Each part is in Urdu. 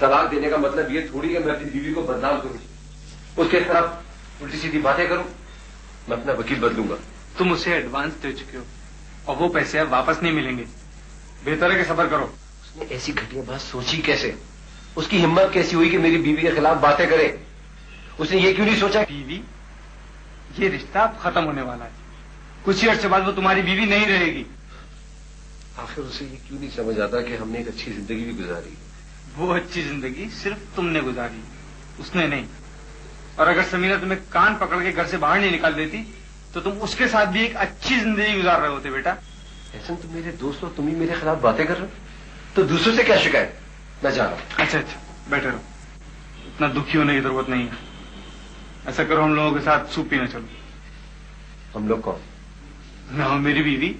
طلاق دینے کا مطلب یہ تھوڑی کہ میں اپنی بیوی کو بدنام کروں، اس کے خلاف الٹی سیدھی باتیں کروں. میں اپنا وکیل بدلوں گا. تم اسے ایڈوانس دے چکے ہو اور وہ پیسے اب واپس نہیں ملیں گے. بہتر ہے کہ صبر کرو. اس نے ایسی گھٹیا بات سوچی کیسے؟ اس کی ہمت کیسی ہوئی کہ میری بیوی کے خلاف باتیں کرے؟ اس نے یہ کیوں نہیں سوچا؟ بیوی؟ یہ رشتہ اب ختم ہونے والا ہے. کچھ ہی عرصے بعد وہ تمہاری بیوی نہیں رہے گی. آخر اسے یہ کیوں نہیں سمجھ آتا کہ ہم نے ایک اچھی زندگی بھی گزاری؟ وہ اچھی زندگی صرف تم نے گزاری، اس نے نہیں. اور اگر سمیرہ تمہیں کان پکڑ کے گھر سے باہر نہیں نکال دیتی تو تم اس کے ساتھ بھی ایک اچھی زندگی گزار رہے ہوتے. بیٹا احسن، تم میرے دوست ہو، تم ہی میرے خلاف باتیں کر رہے ہو تو دوسروں سے کیا شکایت؟ میں جا رہا ہوں. اچھا بیٹھے رہو. اتنا دکھی ہونے کی ضرورت نہیں ہے. ایسا کرو ہم لوگوں کے ساتھ سوپ پینا چلو. ہم لوگ کون؟ میں ہوں میری بیوی.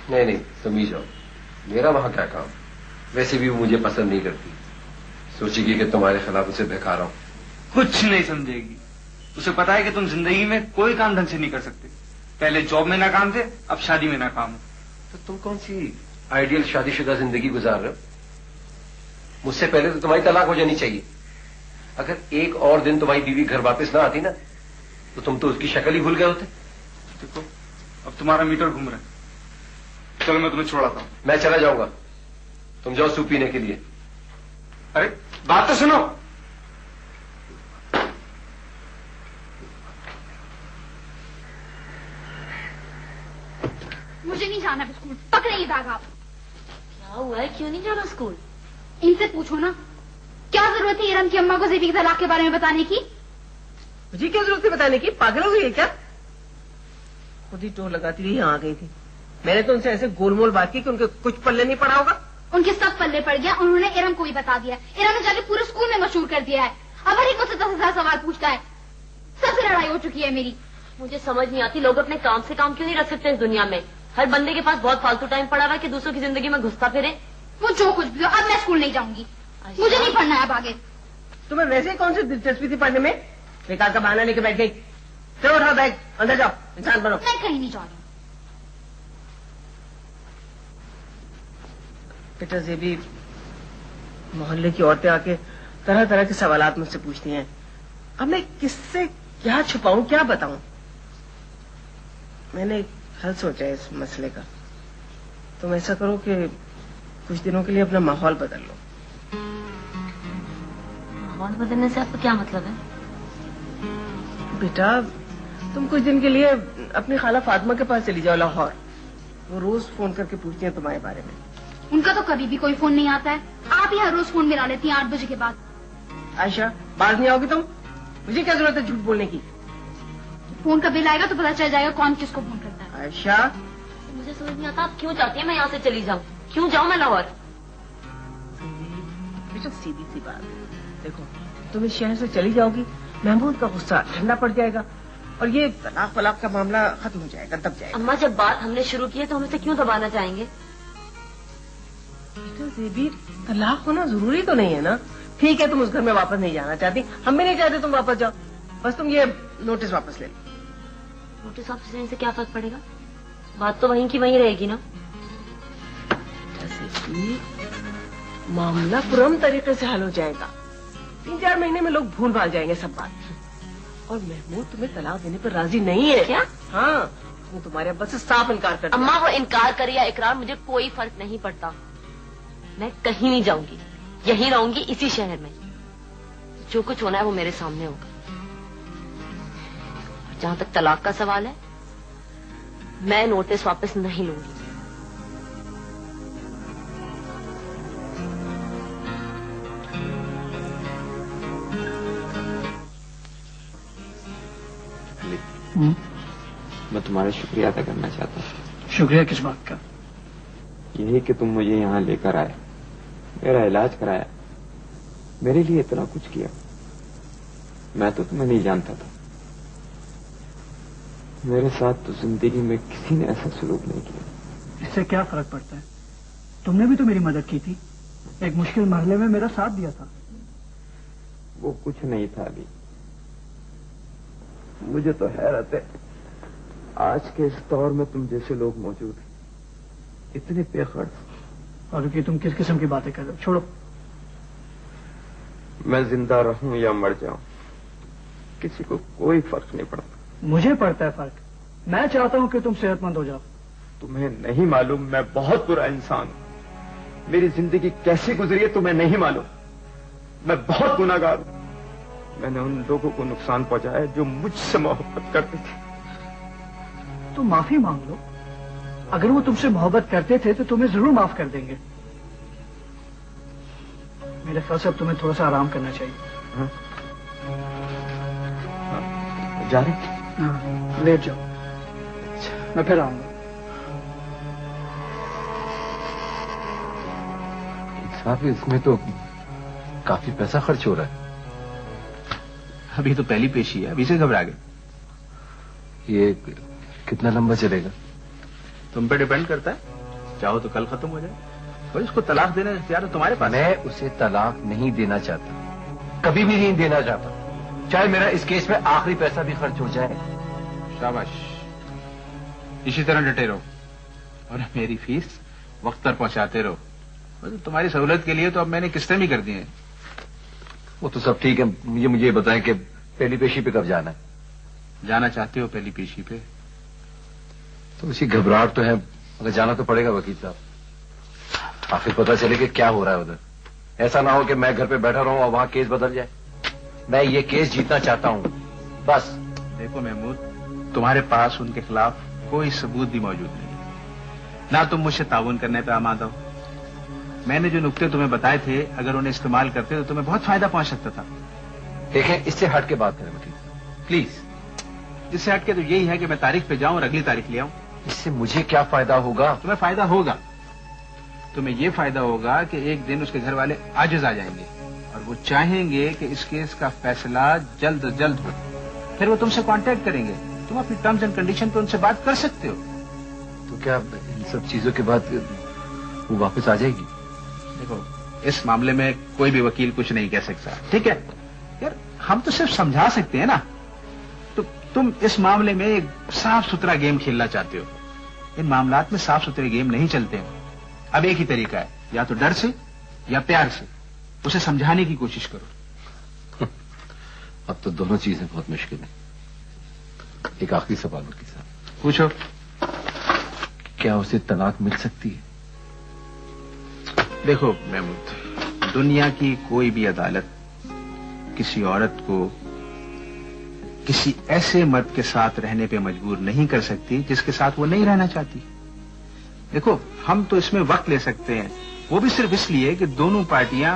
نہیں تم ہی جاؤ، میرا وہاں کیا کام؟ ویسے بھی وہ مجھے پسند نہیں کرتی، سوچے گی کہ تمہارے خلاف اسے بہکا رہا ہوں. کچھ نہیں سمجھے گی. اسے پتا ہے کہ تم زندگی میں کوئی کام ڈھنگ سے نہیں کر سکتے. پہلے جاب میں ناکام تھے، اب شادی میں ناکام ہو. تو تم کون سی آئیڈیل شادی شدہ زندگی گزار رہے ہو؟ مجھ سے پہلے تو تمہاری طلاق ہو جانی چاہیے. اگر ایک اور دن تمہاری بیوی گھر واپس نہ آتی نا تو تم تو اس کی شکل ہی بھول گئے ہوتے. دیکھو اب تمہارا میٹر گھوم رہا ہے. چلو میں تمہیں چھوڑاتا ہوں. میں چلا جاؤں گا، تم جاؤ سوپ پینے کے لیے. ارے بات تو سنو. مجھے نہیں جانا اسکول. پکڑے یہ بیگ. آپ کیا ہوا ہے؟ کیوں نہیں جانا اسکول؟ ان سے پوچھو نا. کیا ضرورت ہے ایرم کی اماں کو زیبی کے طلاق کے بارے میں بتانے کی؟ مجھے کیا ضرورت ہے بتانے کی؟ پاگل ہو گئی ہے کیا؟ خود ہی ٹور لگاتی رہی یہاں آ گئی تھی. میں نے تو ان سے ایسے گول مول بات کی کہ ان کے کچھ پلے نہیں پڑا ہوگا. ان کے سب پلے پڑ گیا. انہوں نے ایرم کو بھی بتا دیا. ایرم نے جا کے پورے اسکول میں مشہور کر دیا ہے. اب ہر ایک مجھ سے 10,000 سوال پوچھتا ہے. سب سے لڑائی ہو چکی ہے میری. مجھے سمجھ نہیں آتی لوگ اپنے کام سے کام کیوں نہیں رکھ سکتے اس دنیا میں. ہر بندے کے پاس بہت فالتو ٹائم پڑا ہوا ہے کہ دوسروں کی زندگی میں گھستا پھرے. وہ جو کچھ بھی ہو، اب میں اسکول نہیں جاؤں گی. مجھے نہیں پڑھنا ہے اب آگے. تمہیں ویسے ہی کون سی دلچسپی تھی پڑھنے میں؟ بیکار کا بہانہ لے کے بیٹھ گئی. چلو اٹھاؤ بیگ، اندر جاؤ، انسان بنو. میں کہیں نہیں جا رہی ہوں. بیٹا زیبی، محلے کی عورتیں آ کے طرح طرح کے سوالات مجھ سے پوچھتی ہیں. اب میں کس سے کیا چھپاؤں، کیا بتاؤں؟ میں نے ایک حل سوچا ہے اس مسئلے کا. تم ایسا کرو کہ کچھ دنوں کے لیے اپنا ماحول بدل لو. ماحول بدلنے سے آپ کا کیا مطلب ہے؟ بیٹا تم کچھ دن کے لیے اپنی خالہ فاطمہ کے پاس چلی جاؤ لاہور. وہ روز فون کر کے پوچھتی ہیں تمہارے بارے میں. ان کا تو کبھی بھی کوئی فون نہیں آتا ہے. آپ ہی ہر روز فون ملا لیتی ہیں 8 بجے کے بعد. عائشہ باز نہیں آؤ گی تم؟ مجھے کیا ضرورت ہے جھوٹ بولنے کی؟ فون کا بل آئے گا تو پتا چل جائے گا کون کس کو فون کرتا ہے. عائشہ مجھے سمجھ نہیں آتا آپ کیوں چاہتی ہیں میں یہاں سے چلی جاؤں؟ کیوں جاؤں میں لاہور؟ بیٹا سیدھی سی بات ہے. دیکھو تم اس شہر سے چلی جاؤ گی، محمود کا غصہ ٹھنڈا پڑ جائے گا اور یہ طلاق ولاق کا معاملہ ختم ہو جائے گا، دب جائے گا. اماں جب بات ہم نے شروع کی ہے تو ہم اسے کیوں دبانا چاہیں گے؟ بیٹا زیبی طلاق ہونا ضروری تو نہیں ہے نا. ٹھیک ہے تم اس گھر میں واپس نہیں جانا چاہتی، ہم بھی نہیں چاہتے تم واپس جاؤ. بس تم یہ نوٹس واپس لے لو. نوٹس واپس لینے سے کیا فرق پڑے گا؟ بات تو وہیں کی وہیں رہے گی نا. معاملہ پرم طریقے سے حل ہو جائے گا. 3-4 مہینے میں لوگ بھول بھال جائیں گے سب بات. اور محمود تمہیں طلاق دینے پر راضی نہیں ہے. کیا؟ ہاں وہ تمہارے ابا سے صاف انکار کر دیا. اماں وہ انکار کرے یا اقرار مجھے کوئی فرق نہیں پڑتا. میں کہیں نہیں جاؤں گی، یہیں رہوں گی اسی شہر میں. جو کچھ ہونا ہے وہ میرے سامنے ہوگا. جہاں تک طلاق کا سوال ہے میں نوٹس واپس نہیں لوں گی. میں تمہارا شکریہ ادا کرنا چاہتا ہوں. شکریہ کس بات کا؟ یہی کہ تم مجھے یہاں لے کر آئے، میرا علاج کرایا، میرے لیے اتنا کچھ کیا. میں تو تمہیں نہیں جانتا تھا. میرے ساتھ تو زندگی میں کسی نے ایسا سلوک نہیں کیا. اس سے کیا فرق پڑتا ہے؟ تم نے بھی تو میری مدد کی تھی، ایک مشکل مرحلے میں میرا ساتھ دیا تھا. وہ کچھ نہیں تھا ابھی. مجھے تو حیرت ہے آج کے اس دور میں تم جیسے لوگ موجود ہیں، اتنے بے خرچ. اور کہ تم کس قسم کی باتیں کر رہے ہو؟ چھوڑو. میں زندہ رہوں یا مر جاؤں کسی کو کوئی فرق نہیں پڑتا. مجھے پڑتا ہے فرق. میں چاہتا ہوں کہ تم صحت مند ہو جاؤ. تمہیں نہیں معلوم میں بہت برا انسان ہوں. میری زندگی کیسے گزری ہے تمہیں نہیں معلوم. میں بہت گناہگار ہوں. میں نے ان لوگوں کو نقصان پہنچایا جو مجھ سے محبت کرتے تھے. تو معافی مانگ لو. اگر وہ تم سے محبت کرتے تھے تو تمہیں ضرور معاف کر دیں گے. میرے خیال سے اب تمہیں تھوڑا سا آرام کرنا چاہیے. جا رہے؟ ہاں لیٹ جاؤ. میں پھر آؤں گا. صاحب اس میں تو کافی پیسہ خرچ ہو رہا ہے. ابھی تو پہلی پیشی ہے, ابھی سے گھبرا گئے. یہ کتنا لمبا چلے گا؟ تم پہ ڈیپینڈ کرتا ہے. چاہو تو کل ختم ہو جائے. اور اس کو طلاق دینے کا اختیار ہے تمہارے پاس. میں اسے طلاق نہیں دینا چاہتا, کبھی بھی نہیں دینا چاہتا, چاہے میرا اس کیس میں آخری پیسہ بھی خرچ ہو جائے. شاباش, اسی طرح ڈٹے رہو اور میری فیس وقت پر پہنچاتے رہو. تمہاری سہولت کے لیے تو اب میں نے قسطیں بھی کر دی ہیں. وہ تو سب ٹھیک ہے, مجھے بتائیں کہ پہلی پیشی پہ کب جانا ہے؟ جانا چاہتے ہو پہلی پیشی پہ؟ تو اسی گھبراہٹ تو ہے, مگر جانا تو پڑے گا وکیل صاحب. آخر پتہ چلے کہ کیا ہو رہا ہے ادھر. ایسا نہ ہو کہ میں گھر پہ بیٹھا رہوں اور وہاں کیس بدل جائے. میں یہ کیس جیتنا چاہتا ہوں بس. دیکھو محمود, تمہارے پاس ان کے خلاف کوئی ثبوت بھی موجود نہیں ہے, نہ تم مجھ سے تعاون کرنے پہ آمادہ ہو. میں نے جو نقطے تمہیں بتائے تھے اگر انہیں استعمال کرتے تو تمہیں بہت فائدہ پہنچ سکتا تھا. دیکھیں اس سے ہٹ کے بات کریں وکیل پلیز. اس سے ہٹ کے تو یہی ہے کہ میں تاریخ پہ جاؤں اور اگلی تاریخ لے آؤں. اس سے مجھے کیا فائدہ ہوگا؟ تمہیں فائدہ ہوگا. تمہیں یہ فائدہ ہوگا کہ ایک دن اس کے گھر والے عاجز آ جائیں گے اور وہ چاہیں گے کہ اس کیس کا فیصلہ جلد از جلد ہو. پھر وہ تم سے کانٹیکٹ کریں گے, تم اپنی ٹرمز اینڈ کنڈیشن پہ ان سے بات کر سکتے ہو. تو کیا ان سب چیزوں کے بعد وہ واپس آ جائے گی؟ دیکھو اس معاملے میں کوئی بھی وکیل کچھ نہیں کہہ سکتا, ٹھیک ہے یار. ہم تو صرف سمجھا سکتے ہیں نا. تو تم اس معاملے میں ایک صاف ستھرا گیم کھیلنا چاہتے ہو. ان معاملات میں صاف ستھرے گیم نہیں چلتے ہیں. اب ایک ہی طریقہ ہے, یا تو ڈر سے یا پیار سے اسے سمجھانے کی کوشش کرو. اب تو دونوں چیزیں بہت مشکل ہیں. ایک آخری سوال وکیل صاحب, پوچھو. کیا اسے طلاق مل سکتی ہے؟ دیکھو محمود, دنیا کی کوئی بھی عدالت کسی عورت کو کسی ایسے مرد کے ساتھ رہنے پہ مجبور نہیں کر سکتی جس کے ساتھ وہ نہیں رہنا چاہتی. دیکھو ہم تو اس میں وقت لے سکتے ہیں, وہ بھی صرف اس لیے کہ دونوں پارٹیاں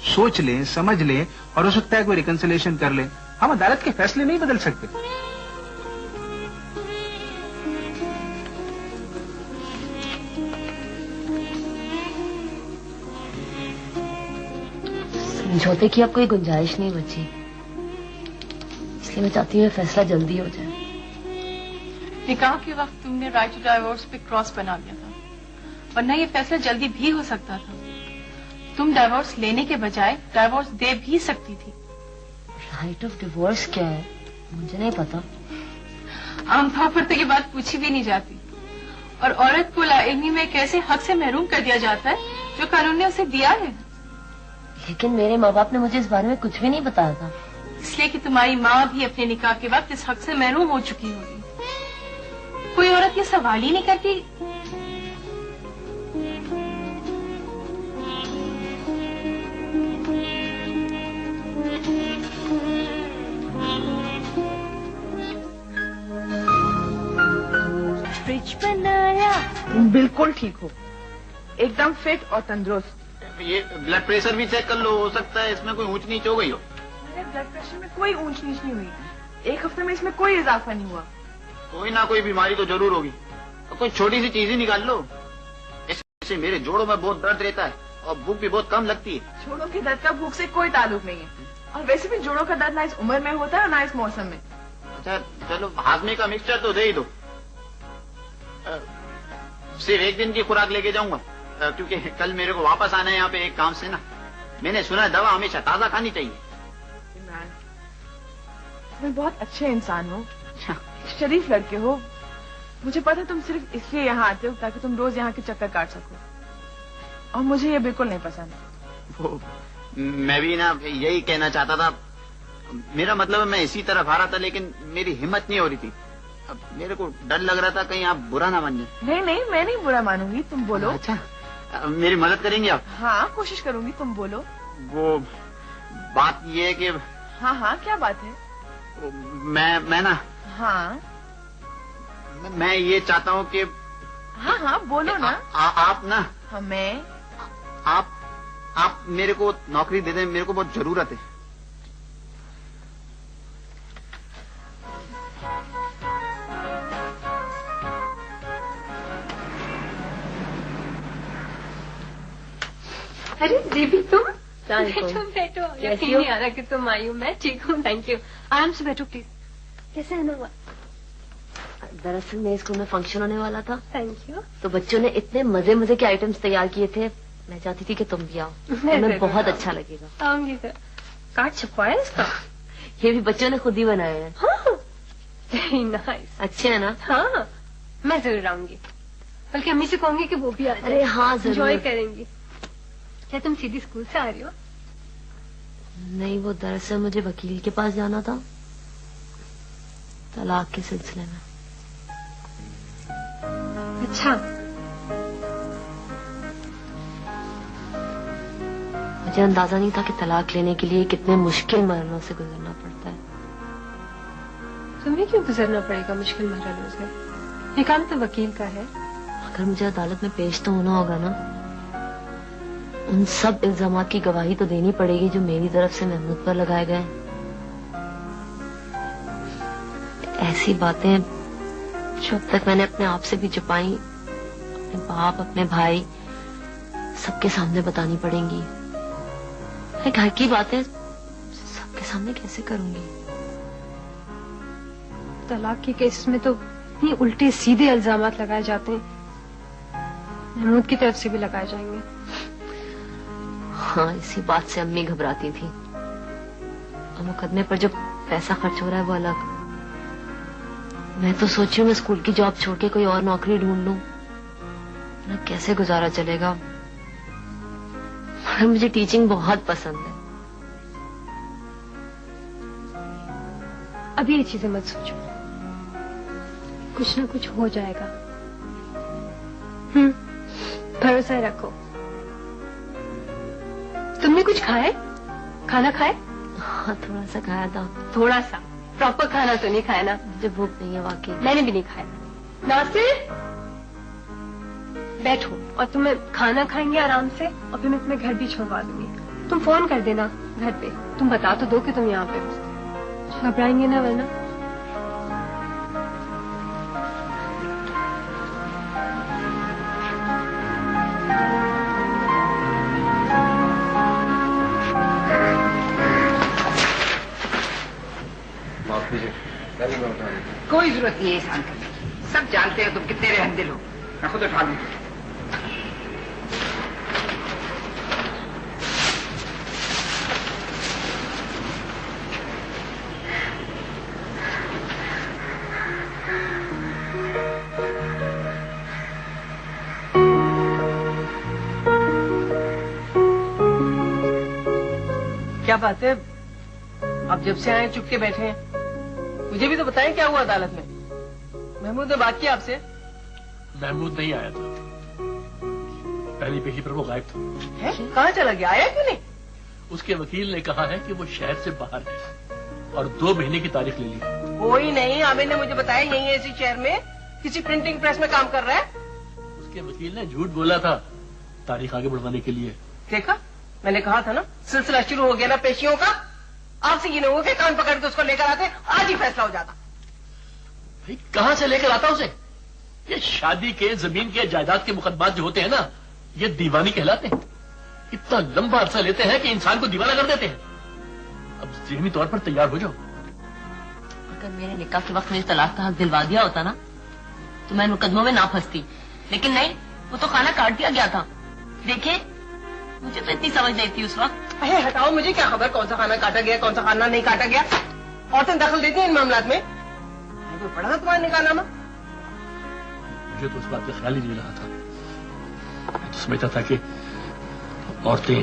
سوچ لیں, سمجھ لیں اور ہو سکتا ہے کوئی ریکنسیلیشن کر لیں. ہم عدالت کے فیصلے نہیں بدل سکتے. سمجھوتے کی اب کوئی گنجائش نہیں بچی, اس لیے میں چاہتی ہوں فیصلہ جلدی ہو جائے. نکاح کے وقت تم نے رائٹ ٹو ڈائیورس پہ کراس بنا دیا تھا, ورنہ یہ فیصلہ جلدی بھی ہو سکتا تھا. تم ڈائیورس لینے کے بجائے ڈائیورس دے بھی سکتی تھی. رائٹ آف ڈیورس کیا ہے مجھے نہیں پتا. عام طور پر تو یہ بات پوچھی بھی نہیں جاتی, اور عورت کو لا علمی میں کیسے حق سے محروم کر دیا جاتا ہے جو قانون نے اسے دیا ہے. لیکن میرے ماں باپ نے مجھے اس بارے میں کچھ بھی نہیں بتایا تھا. اس لیے کہ تمہاری ماں بھی اپنے نکاح کے وقت اس حق سے محروم ہو چکی ہوگی. کوئی عورت یہ سوال ہی نہیں کرتی. فرج بنایا. تم بالکل ٹھیک ہو, ایک دم فٹ اور تندرست. یہ بلڈ پریشر بھی چیک کر لو, ہو سکتا ہے اس میں کوئی اونچ نیچ ہو گئی ہو. میرے بلڈ پریشر میں کوئی اونچ نیچ نہیں ہوئی. ایک ہفتے میں اس میں کوئی اضافہ نہیں ہوا. کوئی نہ کوئی بیماری تو ضرور ہوگی. کوئی چھوٹی سی چیز ہی نکال لو. ایسے میرے جوڑوں میں بہت درد رہتا ہے اور بھوک بھی بہت کم لگتی ہے. جوڑوں کے درد کا بھوک سے کوئی تعلق نہیں ہے, اور ویسے بھی جوڑوں کا درد نہ اس عمر میں ہوتا ہے اور نہ اس موسم میں. اچھا چلو, ہاضمے کا مکسچر تو دے ہی دو. صرف ایک دن کی خوراک لے کے جاؤں گا کیونکہ کل میرے کو واپس آنا ہے یہاں پہ ایک کام سے نا. میں نے سنا ہے دوا ہمیشہ تازہ کھانی چاہیے. میں بہت اچھے انسان ہو, شریف لڑکے ہو. مجھے پتا تم صرف اس لیے یہاں آتے ہو تاکہ تم روز یہاں کے چکر کاٹ سکو, اور مجھے یہ بالکل نہیں پسند. میں بھی نا یہی کہنا چاہتا تھا. میرا مطلب ہے میں اسی طرف آ رہا تھا لیکن میری ہمت نہیں ہو رہی تھی. اب میرے کو ڈر لگ رہا تھا کہیں آپ برا نہ مان جائیں. نہیں نہیں میں نہیں برا مانوں گی, تم بولو. اچھا میری مدد کریں گے آپ؟ ہاں کوشش کروں گی, تم بولو. وہ بات یہ ہے کہ ہاں ہاں کیا بات ہے؟ میں نا ہاں میں یہ چاہتا ہوں کہ ہاں ہاں بولو نا. آپ نا ہمیں آپ میرے کو نوکری دے دیں, میرے کو بہت ضرورت ہے. ارے دیوی تم بیٹھو. یقین نہیں آ رہا کہ تم آئی ہو. میں ٹھیک ہوں, تھینک یو. آرام سے بیٹھو پلیز. کیسے آنا ہوا؟ دراصل میرے اسکول میں فنکشن ہونے والا تھا. Thank you. تو بچوں نے اتنے مزے مزے کے آئٹمس تیار کیے تھے, میں چاہتی تھی کہ تم بھی آؤ, تمہیں بہت اچھا لگے گا. آؤں گی. کارڈ چھپوایا اس کا؟ یہ بھی بچوں نے خود ہی بنائے ہیں. اچھے ہیں نا؟ ہاں میں ضرور آؤں گی, بلکہ امی سے کہوں گی کہ وہ بھی آ جائے. ارے ہاں ضرور. انجوائے کریں گی. کیا تم سیدھی اسکول سے آ رہی ہو؟ نہیں, وہ دراصل مجھے وکیل کے پاس جانا تھا طلاق کے سلسلے میں. اچھا. مجھے اندازہ نہیں تھا کہ طلاق لینے کے لیے کتنے مشکل مرحلوں سے گزرنا پڑتا ہے. تمہیں کیوں گزرنا پڑے گا مشکل مرحلوں سے؟ یہ کام تو وکیل کا ہے. اگر مجھے عدالت میں پیش تو ہونا ہوگا نا, ان سب الزامات کی گواہی تو دینی پڑے گی جو میری طرف سے محمود پر لگائے گئے. ایسی باتیں جو اب تک میں نے اپنے آپ سے بھی چھپائی, اپنے باپ, اپنے بھائی, سب کے سامنے بتانی پڑیں گی. میں گھر کی باتیں سب کے سامنے کیسے کروں گی؟ طلاق کے کیس میں تو اتنی الٹے سیدھے الزامات لگائے جاتے ہیں, محمود کی طرف سے بھی لگائے جائیں گے. ہاں اسی بات سے امی گھبراتی تھی. اور مقدمے پر جو پیسہ خرچ ہو رہا ہے وہ الگ. میں تو سوچی ہوں میں اسکول کی جاب چھوڑ کے کوئی اور نوکری ڈھونڈ لوں, کیسے گزارا چلے گا. مگر مجھے ٹیچنگ بہت پسند ہے. ابھی یہ چیزیں مت سوچو, کچھ نہ کچھ ہو جائے گا. بھروسہ رکھو. تم نے کچھ کھائے؟ کھانا کھائے؟ ہاں تھوڑا سا کھایا تھا. تھوڑا سا؟ پراپر کھانا تو نہیں کھایا نا؟ مجھے بھوک نہیں ہے واقعی. میں نے بھی نہیں کھایا. ناصر بیٹھو, اور تمہیں کھانا کھائیں گے آرام سے, اور پھر میں تمہیں گھر بھی چھوڑوا دوں گی. تم فون کر دینا گھر پہ, تم بتا تو دو کہ تم یہاں پہ ہو. گھبرائیں گے نا ورنہ. کوئی ضرورت نہیں ہے احسان کرنے کی, سب جانتے ہیں تم کتنے رحم دل ہو. میں خود اٹھا لوں. کیا بات ہے, اب جب سے آئے چپ کے بیٹھے ہیں؟ مجھے بھی تو بتائیں کیا ہوا عدالت میں. محمود نے بات کی آپ سے؟ محمود نہیں آیا تھا, پہلی پیشی پر وہ غائب تھا. کہاں چلا گیا, آیا کیوں نہیں؟ اس کے وکیل نے کہا ہے کہ وہ شہر سے باہر ہے اور 2 مہینے کی تاریخ لے لی. کوئی نہیں, عامر نے مجھے بتایا یہیں ایسی شہر میں کسی پرنٹنگ پریس میں کام کر رہا ہے. اس کے وکیل نے جھوٹ بولا تھا تاریخ آگے بڑھوانے کے لیے. دیکھا, میں نے کہا تھا نا, سلسلہ شروع ہو گیا نا پیشیوں کا. آپ سے یہ نہ ہو کہ کان پکڑ کے اس کو لے کر آتے, آج ہی فیصلہ ہو جاتا. بھائی کہاں سے لے کر آتا اسے؟ یہ شادی کے, زمین کے, جائیداد کے مقدمات جو ہوتے ہیں نا, یہ دیوانی کہلاتے ہیں. اتنا لمبا عرصہ لیتے ہیں کہ انسان کو دیوانہ کر دیتے ہیں. اب ذہنی طور پر تیار ہو جاؤ. اگر میرے نکاح کے وقت مجھے طلاق کا حق دلوا دیا ہوتا نا تو میں مقدموں میں نہ پھنستی, لیکن نہیں, وہ تو کھانا کاٹ دیا گیا تھا. دیکھیں مجھے تو اتنی سمجھ نہیں تھی اس وقت. ہٹاؤ, مجھے کیا خبر کون سا کھانا کاٹا گیا کون سا کھانا نہیں کاٹا گیا. عورتیں دخل دیتی ہیں ان معاملات میں. پڑھا تھا تمہارا نکاح نامہ؟ مجھے تو اس بات کا خیال ہی نہیں رہا تھا. میں تو سمجھتا تھا کہ عورتیں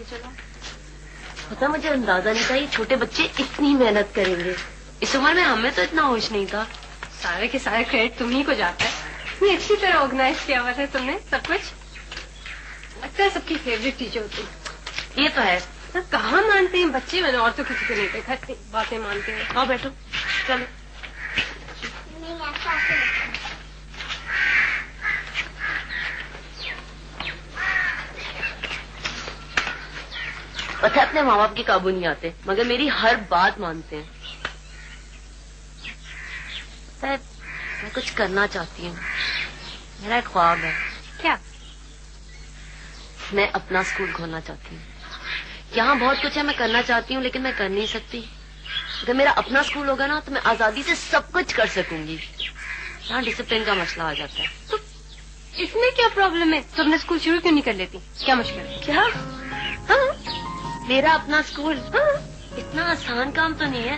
کے چلا. پتا مجھے اندازہ نہیں تھا یہ چھوٹے بچے اتنی محنت کریں گے. اس عمر میں ہمیں تو اتنا ہوش نہیں تھا. سارے کے سارے کریڈٹ تمہیں کو جاتا ہے. اتنی اچھی طرح آرگنائز کیا ہوا ہے تم نے سب کچھ. لگتا ہے سب کی فیوریٹ ٹیچر ہوتی. یہ تو ہے. کہاں مانتے ہیں بچے. میں نے اور تو کسی کو نہیں دیکھا باتیں مانتے ہیں. آؤ بیٹھو چلو. پتہ اپنے ماں باپ کے قابو نہیں آتے مگر میری ہر بات مانتے ہیں. میں کچھ کرنا چاہتی ہوں. میرا ایک خواب ہے. کیا؟ میں اپنا اسکول کھولنا چاہتی ہوں. یہاں بہت کچھ ہے میں کرنا چاہتی ہوں لیکن میں کر نہیں سکتی. اگر میرا اپنا اسکول ہوگا نا تو میں آزادی سے سب کچھ کر سکوں گی. یہاں ڈسپلن کا مسئلہ آ جاتا ہے. تو اس میں کیا پرابلم ہے؟ تو اپنا اسکول شروع کیوں نہیں کر لیتی؟ کیا مشکل ہے؟ کیا؟ ہاں میرا اپنا اسکول. ہاں اتنا آسان کام تو نہیں ہے.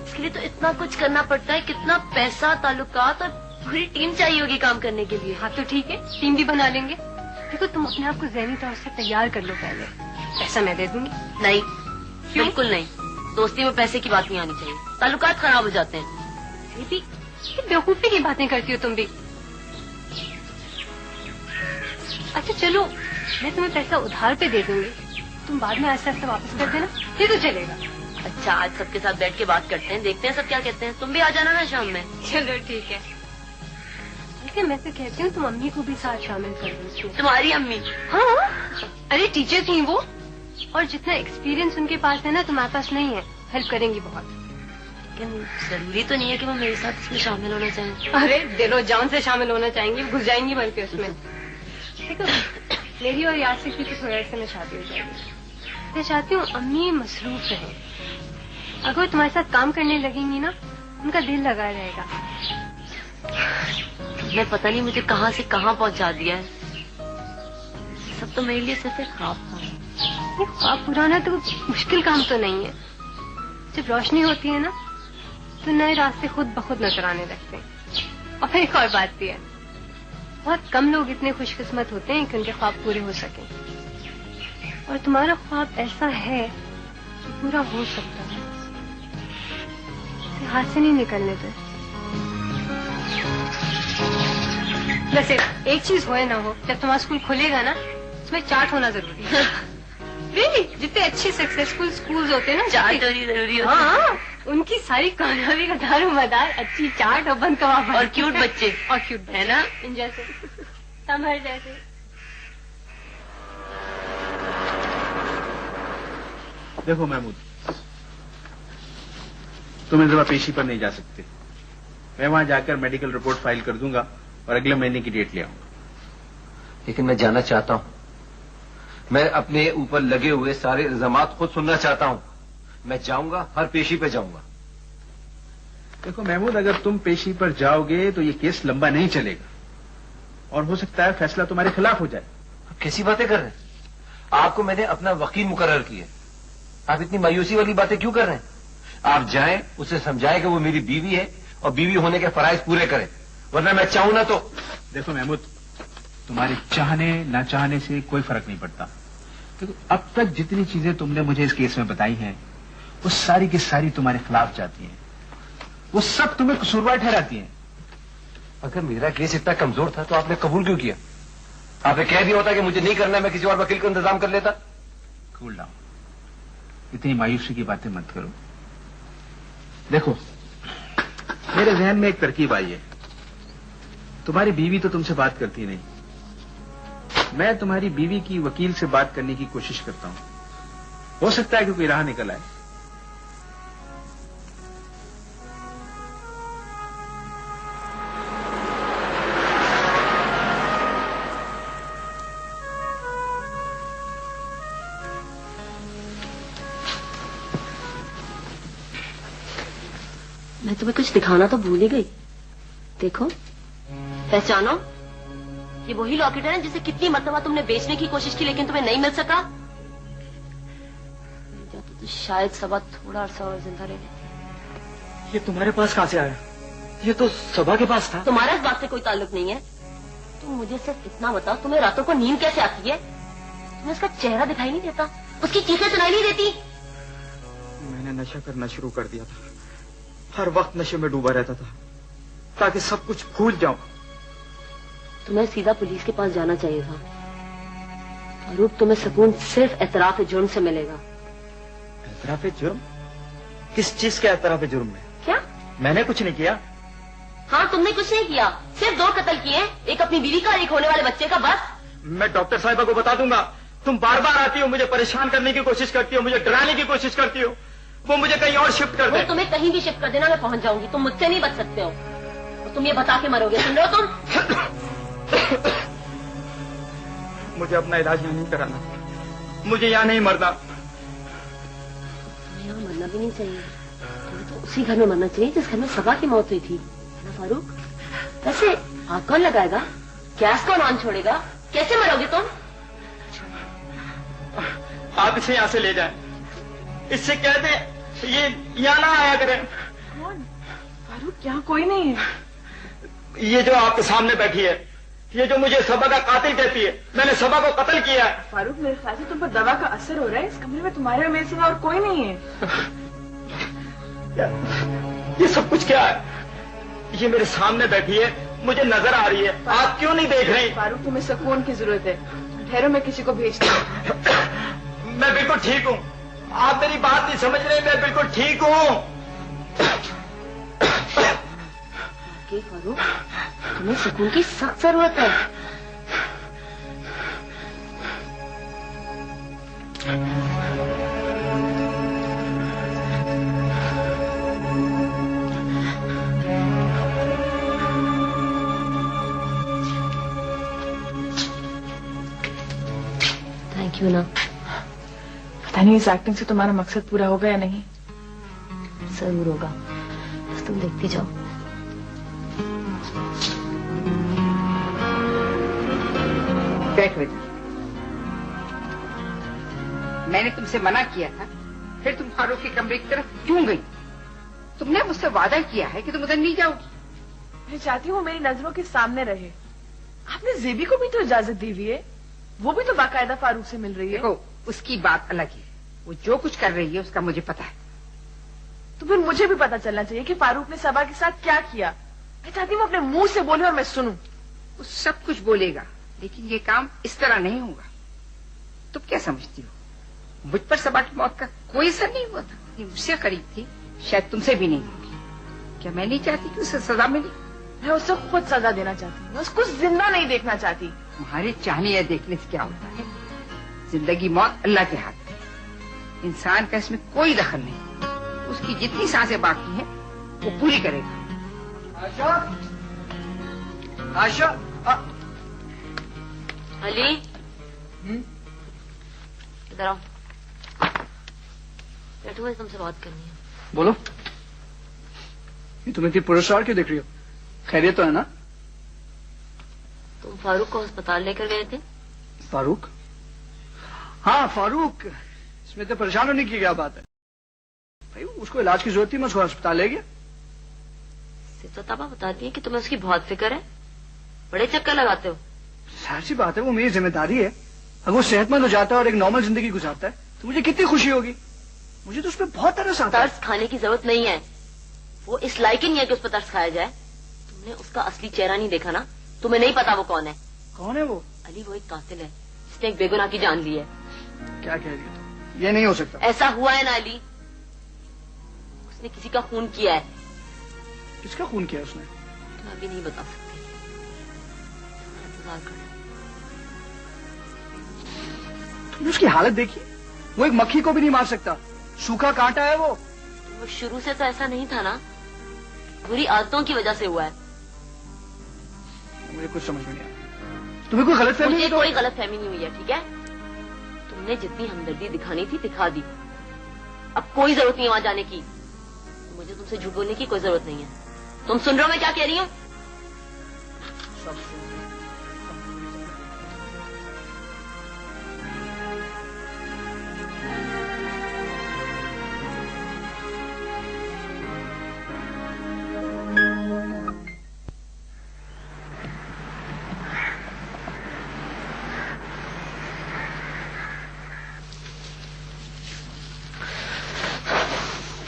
اس کے لیے تو اتنا کچھ کرنا پڑتا ہے. کتنا پیسہ تعلقات اور پوری ٹیم چاہیے ہوگی کام کرنے کے لیے. ہاں تو ٹھیک ہے ٹیم بھی بنا لیں گے. دیکھو تم اپنے آپ کو ذہنی طور سے تیار کر لو. پہلے پیسہ میں دے دوں گی. نہیں بالکل نہیں. دوستی میں پیسے کی بات نہیں آنی چاہیے. تعلقات خراب ہو جاتے ہیں. بیوقوفی کی باتیں کرتی ہو تم بھی. اچھا چلو میں تمہیں پیسہ ادھار پہ دے دوں گی. تم بعد میں آہستہ آہستہ واپس کر دینا. یہ تو چلے گا. اچھا آج سب کے ساتھ بیٹھ کے بات کرتے ہیں. دیکھتے ہیں سب کیا کہتے ہیں. تم بھی آ جانا نا شام میں. چلو ٹھیک ہے. لیکن میں تو کہتی ہوں تم امی کو بھی ساتھ شامل کر دو. تمہاری امی؟ ہاں ارے ٹیچر تھیں وہ. اور جتنا ایکسپیرینس ان کے پاس ہے نا تمہارے پاس نہیں ہے. ہیلپ کریں گی بہت. لیکن ضروری تو نہیں ہے کہ وہ میرے ساتھ اس میں شامل ہونا چاہیں. ارے دل و جان سے شامل ہونا چاہیں گی. گھس جائیں گی بلکہ اس میں. دیکھو میری اور یاسر کی تو تھوڑے عرصے میں شادی ہو جائے گی. میں چاہتی ہوں امی مصروف رہیں. اگر وہ تمہارے ساتھ کام کرنے لگیں گی نا ان کا دل لگا رہے گا. میں پتہ نہیں مجھے کہاں سے کہاں پہنچا دیا ہے. سب تو میرے لیے صرف ایک خواب تھا. یہ خواب پرانا تو مشکل کام تو نہیں ہے. جب روشنی ہوتی ہے نا تو نئے راستے خود بخود نظر آنے لگتے ہیں. اور پھر ایک اور بات بھی ہے. بہت کم لوگ اتنے خوش قسمت ہوتے ہیں کہ ان کے خواب پورے ہو سکیں. اور تمہارا خواب ایسا ہے کہ پورا ہو سکتا ہے. اسے ہاتھ سے نہیں نکلنے دو. ویسے ایک چیز ہوئے نہ ہو جب تمہارا اسکول کھلے گا نا اس میں چارٹ ہونا ضروری ہے. جتنے اچھے سکسیسفل اسکولز ہوتے ہیں نا چارٹ ضروری ہوتا ہے. ہاں ان کی ساری کامیابی کا دار و مدار اچھی چارٹ اور بند کباب اور کیوٹ بچے. اور کیوٹ ہے نا ان جیسے سمجھ جیسے. دیکھو محمود تم اس دفعہ پیشی پر نہیں جا سکتے. میں وہاں جا کر میڈیکل رپورٹ فائل کر دوں گا اور اگلے مہینے کی ڈیٹ لے آؤں گا. لیکن میں جانا چاہتا ہوں. میں اپنے اوپر لگے ہوئے سارے الزامات خود سننا چاہتا ہوں. میں جاؤں گا ہر پیشی پہ جاؤں گا. دیکھو محمود اگر تم پیشی پر جاؤ گے تو یہ کیس لمبا نہیں چلے گا اور ہو سکتا ہے فیصلہ تمہارے خلاف ہو جائے. کیسی باتیں کر رہے ہیں آپ کو میں نے اپنا وکیل مقرر کیا. آپ اتنی مایوسی والی باتیں کیوں کر رہے ہیں؟ آپ جائیں اسے سمجھائیں کہ وہ میری بیوی ہے اور بیوی ہونے کے فرائض پورے کریں ورنہ میں چاہوں نہ تو. دیکھو محمود تمہارے چاہنے نہ چاہنے سے کوئی فرق نہیں پڑتا. دیکھو اب تک جتنی چیزیں تم نے مجھے اس کیس میں بتائی ہیں وہ ساری کی ساری تمہارے خلاف جاتی ہیں. وہ سب تمہیں قصوروار ٹھہراتی ہیں. اگر میرا کیس اتنا کمزور تھا تو آپ نے قبول کیوں کیا؟ آپ نے کہہ دیا ہوتا کہ مجھے نہیں کرنا میں کسی اور وکیل کو انتظام کر لیتا. Cool down. اتنی مایوسی کی باتیں مت کرو. دیکھو میرے ذہن میں ایک ترکیب آئی ہے. تمہاری بیوی تو تم سے بات کرتی نہیں. میں تمہاری بیوی کی وکیل سے بات کرنے کی کوشش کرتا ہوں. ہو سکتا ہے کہ کوئی راہ نکل آئے. میں تمہیں کچھ دکھانا تو بھول ہی گئی. دیکھو پہچانو یہ وہی لاکٹ ہے جسے کتنی مرتبہ تم نے بیچنے کی کوشش کی لیکن تمہیں نہیں مل سکا. تو شاید صبا تھوڑا عرصہ اور زندہ رہے. یہ تمہارے پاس کہاں سے آیا؟ یہ تو صبا کے پاس تھا. تمہارا اس بات سے کوئی تعلق نہیں ہے. تم مجھے صرف اتنا بتاؤ تمہیں راتوں کو نیند کیسے آتی ہے؟ تمہیں اس کا چہرہ دکھائی نہیں دیتا؟ اس کی چیخیں سنائی نہیں دیتی؟ میں نے نشہ کرنا شروع کر دیا تھا، ہر وقت نشے میں ڈوبا رہتا تھا تاکہ سب کچھ بھول جاؤں۔ تمہیں سیدھا پولیس کے پاس جانا چاہیے تھا فاروق، تمہیں سکون صرف اعتراف جرم سے ملے گا۔ اعتراف جرم؟ کس چیز کے اعتراف جرم میں؟ کیا؟ میں نے کچھ نہیں کیا۔ ہاں تم نے کچھ نہیں کیا، صرف 2 قتل کیے، ایک اپنی بیوی کا، ایک ہونے والے بچے کا، بس۔ میں ڈاکٹر صاحبہ کو بتا دوں گا، تم بار بار آتی ہو، مجھے پریشان کرنے کی کوشش کرتی ہو، مجھے ڈرانے کی کوشش کرتی ہو، وہ مجھے کہیں اور شفٹ کر دے۔ تمہیں کہیں بھی شفٹ کر دینا، میں پہنچ جاؤں گی، تم مجھ سے نہیں بچ سکتے ہو، اور تم یہ بتا کے مرو گے، سن رہے ہو تم؟ مجھے اپنا علاج یہاں نہیں کرانا، مجھے یہاں نہیں مرنا۔ تمہیں یہاں مرنا بھی نہیں چاہیے، تمہیں تو اسی گھر میں مرنا چاہیے جس گھر میں صبا کی موت ہوئی تھی نا فاروق؟ ویسے آگ کون لگائے گا؟ گیس کون آن چھوڑے گا؟ کیسے مرو گے تم؟ آپ اسے یہاں سے لے جائیں، اس سے کہہ دیں یہ یہاں نہ آیا کریں۔ کون؟ فاروق یہاں کوئی نہیں ہے۔ یہ جو آپ کے سامنے بیٹھی ہے، یہ جو مجھے صبا کا قاتل کہتی ہے، میں نے صبا کو قتل کیا ہے۔ فاروق میرے خیال سے تم پر دوا کا اثر ہو رہا ہے، اس کمرے میں تمہارے اور میرے سوا اور کوئی نہیں ہے۔ یہ سب کچھ کیا ہے؟ یہ میرے سامنے بیٹھی ہے، مجھے نظر آ رہی ہے، آپ کیوں نہیں دیکھ رہی؟ فاروق تمہیں سکون کی ضرورت ہے، ٹھہرو میں کسی کو بھیجتی ہوں۔ میں بالکل ٹھیک ہوں، آپ میری بات نہیں سمجھ رہے، میں بالکل ٹھیک ہوں۔ فاروق تمہیں سکون کی سخت ضرورت ہے۔ تھینک یو نا۔ پتہ نہیں اس ایکٹنگ سے تمہارا مقصد پورا ہوگا یا نہیں؟ ضرور ہوگا، بس تم دیکھتی جاؤ۔ بیٹھو ادھر۔ میں نے تم سے منع کیا تھا، پھر تم فاروق کے کمرے کی طرف کیوں گئی؟ تم نے مجھ سے وعدہ کیا ہے کہ تم ادھر نہیں جاؤ گی۔ میں چاہتی ہوں میری نظروں کے سامنے رہے۔ آپ نے زیبی کو بھی تو اجازت دی ہوئی ہے، وہ بھی تو باقاعدہ فاروق سے مل رہی ہے۔ دیکھو اس کی بات الگ ہے، وہ جو کچھ کر رہی ہے اس کا مجھے پتا ہے۔ تو پھر مجھے بھی پتا چلنا چاہیے کہ فاروق نے صبا کے ساتھ کیا کیا۔ میں چاہتی ہوں وہ اپنے منہ سے بولے اور میں سنوں۔ وہ سب کچھ بولے گا لیکن یہ کام اس طرح نہیں ہوگا۔ تم کیا سمجھتی ہو مجھ پر صبا کی موت کا کوئی اثر نہیں ہوا تھا؟ یہ مجھ سے قریب تھی، شاید تم سے بھی نہیں ہوگی۔ کیا میں نہیں چاہتی کہ اسے سزا ملے؟ میں اسے خود سزا دینا چاہتی ہوں، میں اس کو زندہ نہیں دیکھنا چاہتی۔ تمہارے چاہنے یا دیکھنے سے کیا ہوتا ہے؟ زندگی موت اللہ کے ہاتھ میں، انسان کا اس میں کوئی دخل نہیں۔ اس کی جتنی سانسیں باقی ہیں وہ پوری کرے گا۔ آشا علی ادھر آؤ، بیٹھو، مجھے تم سے بات کرنی ہے۔ بولو، یہ تم اتنی پرسرار کیوں دیکھ رہی ہو؟ خیریت تو ہے نا؟ تم فاروق کو ہسپتال لے کر گئے تھے؟ فاروق؟ ہاں فاروق، اس میں تو پریشان ہونے کی کیا بات ہے؟ بھائی اس کو علاج کی ضرورت تھی، میں اس کو ہسپتال لے گیا۔ تو تابا بتاتی ہے کہ تمہیں اس کی بہت فکر ہے، بڑے چکر لگاتے ہو۔ ظاہر سی بات ہے، وہ میری ذمہ داری ہے۔ اگر وہ صحت مند ہو جاتا ہے اور ایک نارمل زندگی گزارتا ہے تو مجھے کتنی خوشی ہوگی۔ مجھے تو اس پہ بہت ترس آتا ہے۔ ترس کھانے کی ضرورت نہیں ہے، وہ اس لائق ہی نہیں ہے کہ اس پہ ترس کھایا جائے۔ تم نے اس کا اصلی چہرہ نہیں دیکھا نا، تمہیں نہیں پتا وہ کون ہے۔ کون ہے وہ؟ علی وہ ایک قاتل ہے جس نے ایک بے گناہ کی جان لی ہے۔ کیا کہہ رہی ہو تم؟ یہ نہیں ہو سکتا۔ ایسا ہوا ہے نا علی، اس نے کسی کا خون کیا ہے۔ کس کا خون کیا اس نے؟ تم ابھی نہیں بتا سکتے، انتظار کرو۔ تم نے اس کی حالت دیکھی؟ وہ ایک مکھی کو بھی نہیں مار سکتا، سوکھا کانٹا ہے وہ۔ وہ شروع سے تو ایسا نہیں تھا نا، بری عادتوں کی وجہ سے ہوا ہے۔ مجھے کچھ سمجھ میں نہیں آیا۔ تمہیں کوئی غلط فہمی؟ مجھے کوئی غلط فہمی نہیں ہوئی ہے، ٹھیک ہے؟ تم نے جتنی ہمدردی دکھانی تھی دکھا دی، اب کوئی ضرورت نہیں وہاں جانے کی۔ مجھے تم سے جھوٹ بولنے کی کوئی ضرورت نہیں ہے۔ تم سن رہے ہو میں کیا کہہ رہی ہوں؟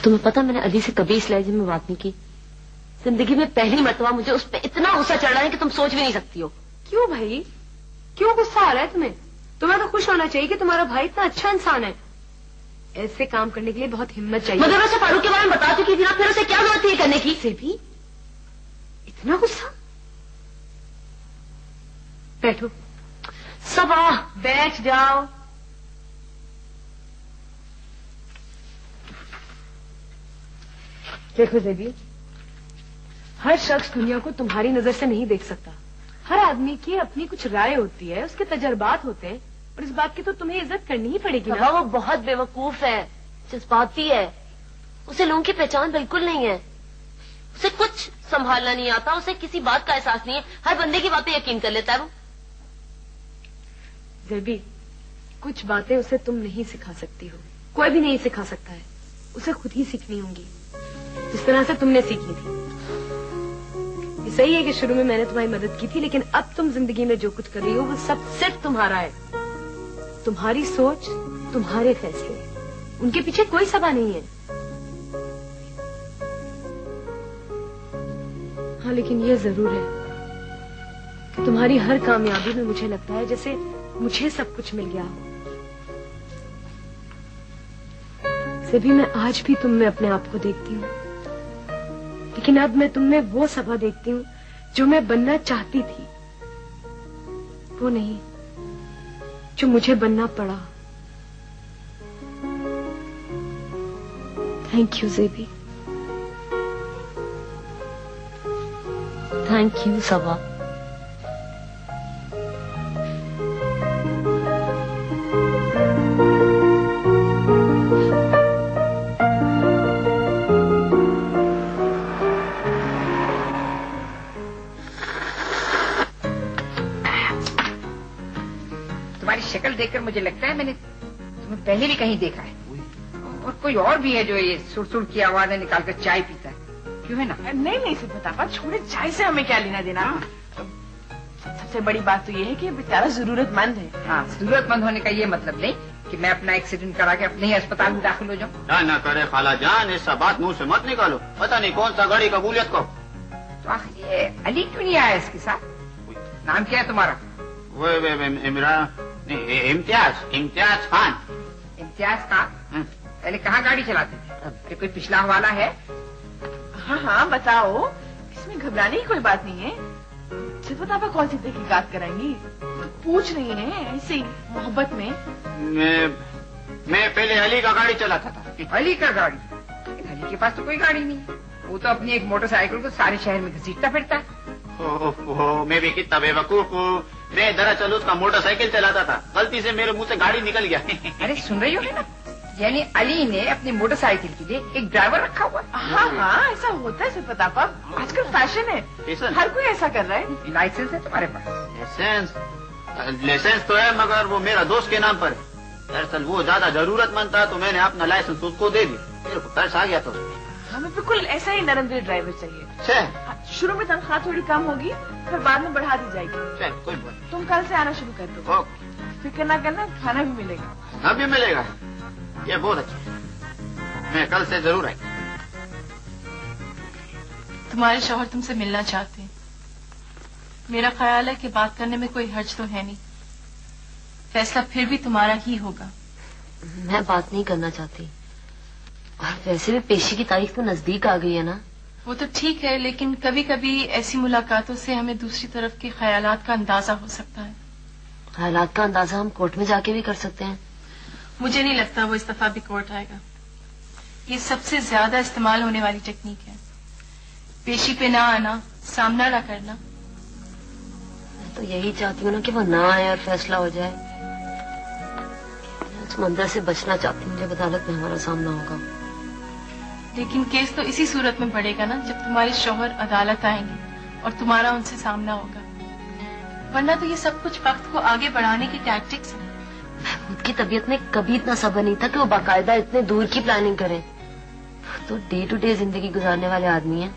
تمہیں پتا میں نے علی سے کبھی اس لہجے میں بات نہیں کی. زندگی میں پہلی مرتبہ مجھے اس پہ اتنا غصہ چڑھ رہا ہے کہ تم سوچ بھی نہیں سکتی ہو. کیوں بھائی, کیوں غصہ آ رہا ہے تمہیں؟ تمہیں تو خوش ہونا چاہیے کہ تمہارا بھائی اتنا اچھا انسان ہے. ایسے کام کرنے کے لیے بہت ہمت چاہیے. مگر اسے فاروق کے بارے میں بتا چکی تھی نا, پھر اسے کیا ضرورت تھی کرنے کی؟ سے بھی اتنا غصہ. بیٹھو. صبا بیٹھ جاؤ. دیکھو زیبی, ہر شخص دنیا کو تمہاری نظر سے نہیں دیکھ سکتا. ہر آدمی کی اپنی کچھ رائے ہوتی ہے, اس کے تجربات ہوتے ہیں, اور اس بات کی تو تمہیں عزت کرنی ہی پڑے گی نا. وہ بہت بے وقوف ہے, جذباتی ہے, اسے لوگوں کی پہچان بالکل نہیں ہے, اسے کچھ سنبھالنا نہیں آتا, اسے کسی بات کا احساس نہیں ہے, ہر بندے کی باتیں یقین کر لیتا ہے وہ. زیبی, کچھ باتیں اسے تم نہیں سکھا سکتی ہو, کوئی بھی نہیں سکھا سکتا ہے, اسے خود ہی سیکھنی ہوں گی جس طرح سے تم نے سیکھی تھی. یہ صحیح ہے کہ شروع میں نے تمہاری مدد کی تھی, لیکن اب تم زندگی میں جو کچھ کر رہی ہو وہ سب صرف تمہارا ہے. تمہاری سوچ, تمہارے فیصلے, ان کے پیچھے کوئی سبا نہیں ہے. ہاں لیکن یہ ضرور ہے کہ تمہاری ہر کامیابی میں مجھے لگتا ہے جیسے مجھے سب کچھ مل گیا ہو. بھی میں آج بھی تم میں اپنے آپ کو دیکھتی ہوں, لیکن اب میں تم میں وہ صبا دیکھتی ہوں جو میں بننا چاہتی تھی, وہ نہیں جو مجھے بننا پڑا. Thank you Zebi. Thank you Saba. شکل دیکھ کر مجھے لگتا ہے میں نے تمہیں پہلے بھی کہیں دیکھا ہے, اور کوئی اور بھی ہے جو یہ سڑ سڑ کی آوازیں نکال کر چائے پیتا ہے. کیوں ہے نا؟ نہیں سے بتا, چھوڑے چائے سے ہمیں کیا لینا دینا. سب سے بڑی بات تو یہ ہے کہ بیچارہ ضرورت مند ہے. ہاں, ضرورت مند ہونے کا یہ مطلب نہیں کہ میں اپنا ایکسیڈنٹ کرا کے اپنے ہی اسپتال میں داخل ہو جاؤں. نہ کرے خالہ جان, ایسا بات منہ سے مت نکالو, پتہ نہیں کون سا گاڑی قبولیت کو. تو آخر یہ علی کیوں نہیں آیا اس کے ساتھ؟ نام کیا ہے تمہارا؟ عمران امتیاز خان. امتیاز خان پہلے کہاں گاڑی چلاتے تھے؟ کوئی پچھلا حوالہ ہے؟ ہاں بتاؤ, اس میں گھبرانے کی کوئی بات نہیں ہے. صرف آپ کون سی تحقیقات کرائیں گی؟ پوچھ رہی ہیں ایسے ہی محبت میں. میں پہلے علی کا گاڑی چلاتا تھا. علی کا گاڑی؟ علی کے پاس تو کوئی گاڑی نہیں, وہ تو اپنی ایک موٹر سائیکل کو سارے شہر میں گھسیٹتا پھرتا ہے. میں بھی کتنا بے وقوف ہوں. میں دراصل اس کا موٹر سائیکل چلاتا تھا, غلطی سے میرے منہ سے گاڑی نکل گیا. ارے سن رہی ہو نا, یعنی علی نے اپنی موٹر سائیکل کے لیے ایک ڈرائیور رکھا ہوا. ہاں ایسا ہوتا ہے صرف پتا, آج کل فیشن ہے, ہر کوئی ایسا کر رہا ہے. لائسنس ہے تمہارے پاس؟ لائسنس تو ہے, مگر وہ میرا دوست کے نام پر ہے. دراصل وہ زیادہ ضرورت مند تھا تو میں نے اپنا لائسنس اس کو دے دیا. میرے کو ترس آ گیا تو. ہمیں بالکل ایسا ہی نرم دل ڈرائیور چاہیے. شروع میں تنخواہ تھوڑی کم ہوگی, پھر بعد میں بڑھا دی جائے گی. تم کل سے آنا شروع کر دو, فکر نہ کرنا, کھانا بھی ملے گا. کھانا بھی ملے گا, یہ بہت اچھا. میں کل سے ضرور آئی. تمہارے شوہر تم سے ملنا چاہتے ہیں. میرا خیال ہے کہ بات کرنے میں کوئی حرج تو ہے نہیں, فیصلہ پھر بھی تمہارا ہی ہوگا. میں بات نہیں کرنا چاہتی, اور ویسے بھی پیشی کی تاریخ تو نزدیک آ گئی ہے نا. وہ تو ٹھیک ہے, لیکن کبھی کبھی ایسی ملاقاتوں سے ہمیں دوسری طرف کے خیالات کا اندازہ ہو سکتا ہے. خیالات کا اندازہ ہم کورٹ میں جا کے بھی کر سکتے ہیں. مجھے نہیں لگتا وہ اس دفعہ بھی کورٹ آئے گا. یہ سب سے زیادہ استعمال ہونے والی ٹیکنیک ہے, پیشی پہ نہ آنا, سامنا نہ کرنا. میں تو یہی چاہتی ہوں نا کہ وہ نہ آئے اور فیصلہ ہو جائے. میں اس منظر سے بچنا چاہتی ہوں جب عدالت میں ہمارا سامنا ہوگا. لیکن کیس تو اسی صورت میں بڑھے گا نا جب تمہارے شوہر عدالت آئیں گے اور تمہارا ان سے سامنا ہوگا. ورنہ تو یہ سب کچھ وقت کو آگے بڑھانے کی ٹیکٹکس ہیں. محمود کی طبیعت میں کبھی اتنا صبر نہیں تھا کہ وہ باقاعدہ اتنے دور کی پلاننگ کریں. تو ڈے ٹو ڈے زندگی گزارنے والے آدمی ہیں,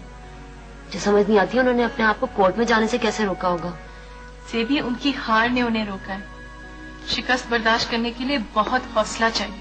جو سمجھ نہیں آتی انہوں نے اپنے آپ کو کورٹ میں جانے سے کیسے روکا ہوگا. سے بھی ان کی ہار نے انہیں روکا ہے. شکست برداشت کرنے کے لیے بہت حوصلہ چاہیے.